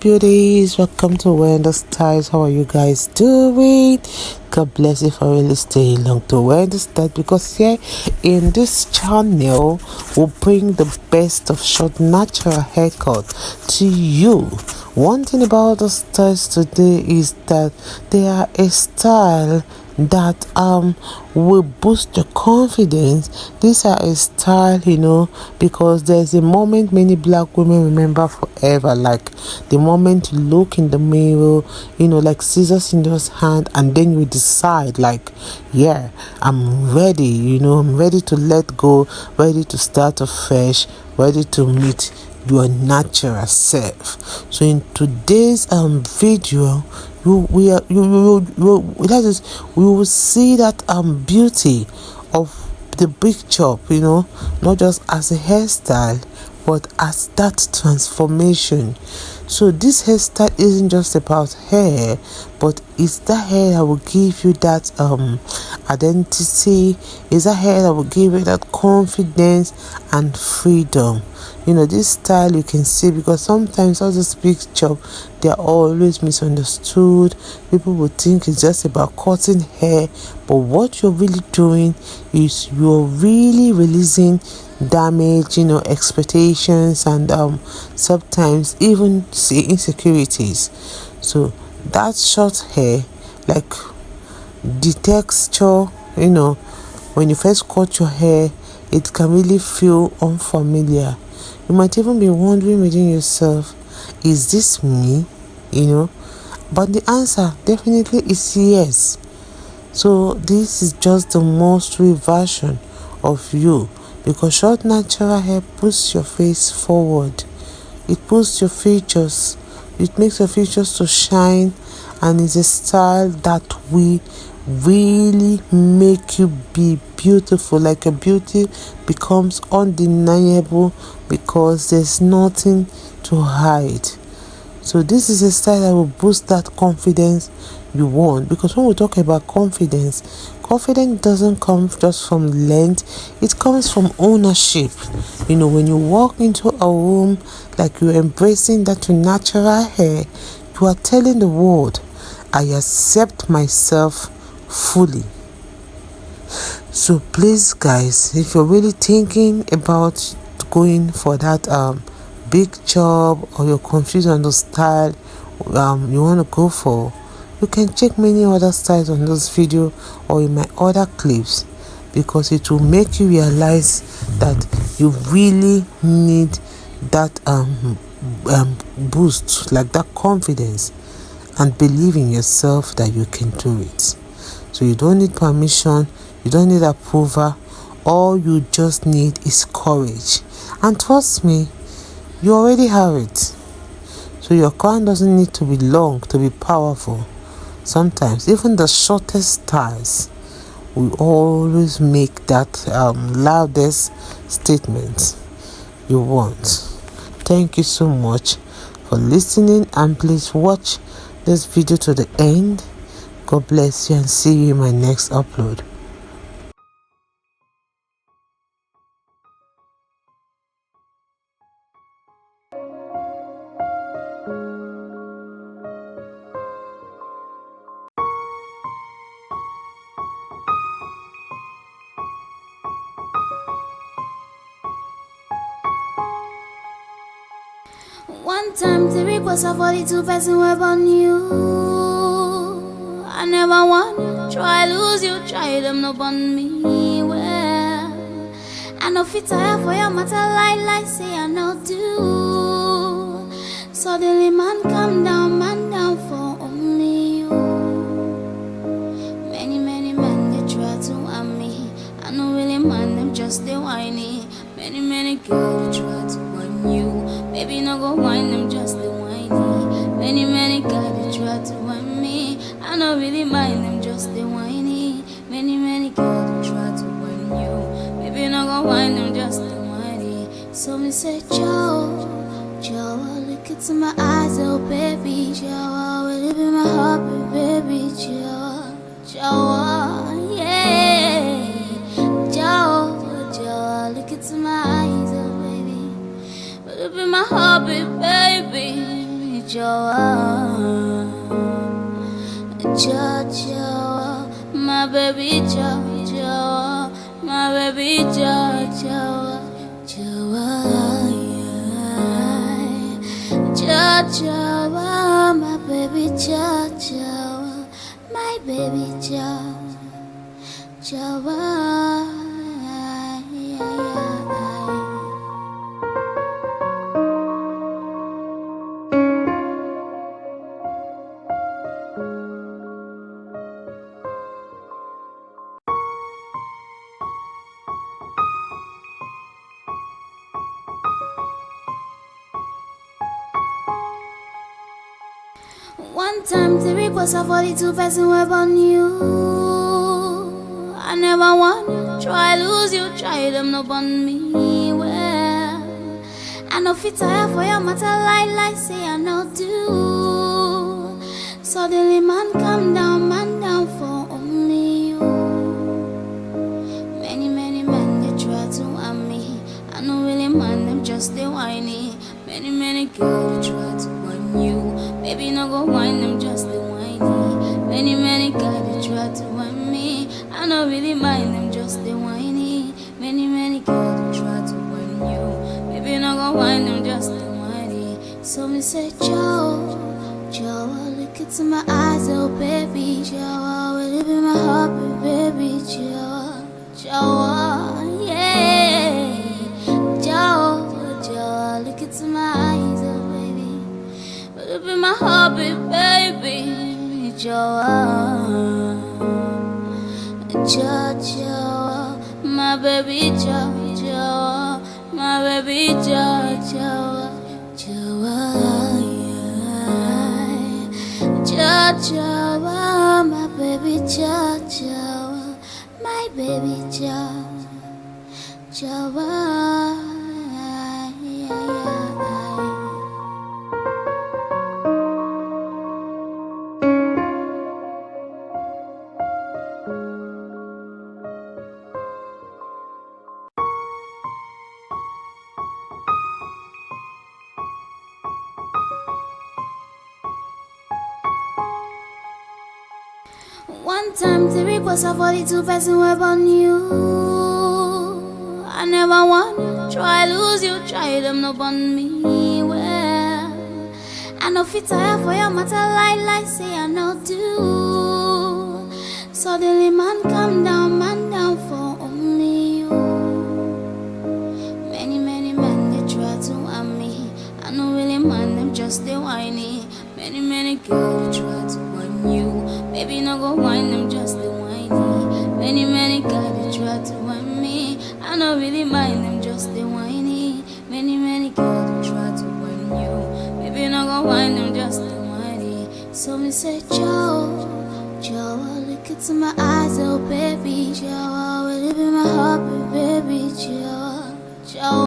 Beauties, welcome to Wendy Styles. How are you guys doing? God bless you for really staying long to Wendy Styles, because here in this channel we'll bring the best of short natural haircut to you. One thing about the styles today is that they are a style that will boost your confidence. These are a style, because there's a moment many black women remember forever, like the moment you look in the mirror, like scissors in those hand, and then you decide, like, yeah, I'm ready, I'm ready to let go, ready to start afresh, ready to meet your natural self. So in today's video, we will see that beauty of the big chop, not just as a hairstyle but as that transformation. So this hairstyle isn't just about hair, but it's that hair that will give you that identity. It's that hair that will give you that confidence and freedom. This style you can see, because sometimes all this big chop, they are always misunderstood. People will think it's just about cutting hair, but what you're really doing is you're really releasing damage, expectations, and sometimes even insecurities. So that short hair, like the texture, when you first cut your hair, it can really feel unfamiliar. You might even be wondering within yourself, is this me? But the answer definitely is yes. So this is just the most real version of you, because short natural hair puts your face forward. It puts your features, it makes your features to shine, and it's a style that we really make you be beautiful. Like your beauty becomes undeniable because there's nothing to hide. So this is a style that will boost that confidence you want, because when we talk about confidence doesn't come just from length, it comes from ownership. When you walk into a room, like you're embracing that your natural hair, you are telling the world, I accept myself fully. So please guys, if you're really thinking about going for that big job, or you're confused on the style you want to go for, you can check many other styles on this video or in my other clips, because it will make you realize that you really need that boost, like that confidence, and believe in yourself that you can do it. So you don't need permission, you don't need approval, all you just need is courage. And trust me, you already have it. So your crown doesn't need to be long to be powerful. Sometimes even the shortest styles will always make that loudest statement you want. Thank you so much for listening, and please watch this video to the end. God bless you, and see you in my next upload. One time the request of 42 person were on you. I never want try lose you, try them no on me. Well, I know fit tire for your matter, like say I know do. Suddenly man down for only you. Many men they try to harm me. I know really man them just they whiny. Many girls they try to whine you. Baby, no go whine them, just the whiny. Many guys they try to whine me. I don't really mind them, just the whiny. Many girls they try to whine you. Baby, no go whine them, just the whiny. So me say, Joe, look into my eyes, oh baby, Joe, will it be my heart, baby, Joe, yeah, Joe, look into my eyes, oh baby. Will it be my hobby, baby? Joa, Joa, my baby Joa, my baby Joa, Joa, Joa, my baby Joa, my baby Joa, Joa. One time the request of 42 person web on you. I never want try lose you, try them no on me. Well, I know fit tire for your matter like say I know do. Suddenly man down for only you. Many men they try to harm me. I know really man them just they whiny. Many girls they try to warn you. Baby, no go whine them, just the whiny. Many guys they try to whine me. I don't really mind them, just the whiny. Many girls they try to whine you. Baby, no go whine them, just the whiny. So me say, Joe, look into my eyes, oh baby. Joe, will it be my heart, baby? Joe, yeah. Joe, look into my eyes, oh baby. Will it be my hobby, baby? Joa, my baby Joa, my baby Joa, my baby Joa, my baby Joa. One time the request of 42 person web on you. I never want try lose you, try them no on me. Well, I know fit tire for your matter like say I know do. Suddenly man down for only you. Many men they try to harm me. I know really man them just they whiny. Many girls they try to warn you. Baby, no go whine them, just the whiny. Many guys they try to whine me. I don't really mind them, just the whiny. Many girls they try to whine you. Baby, no go whine them, just the whiny. So me say, Joe, look into my eyes, oh baby. Joe, will it be my heart, baby? Joe.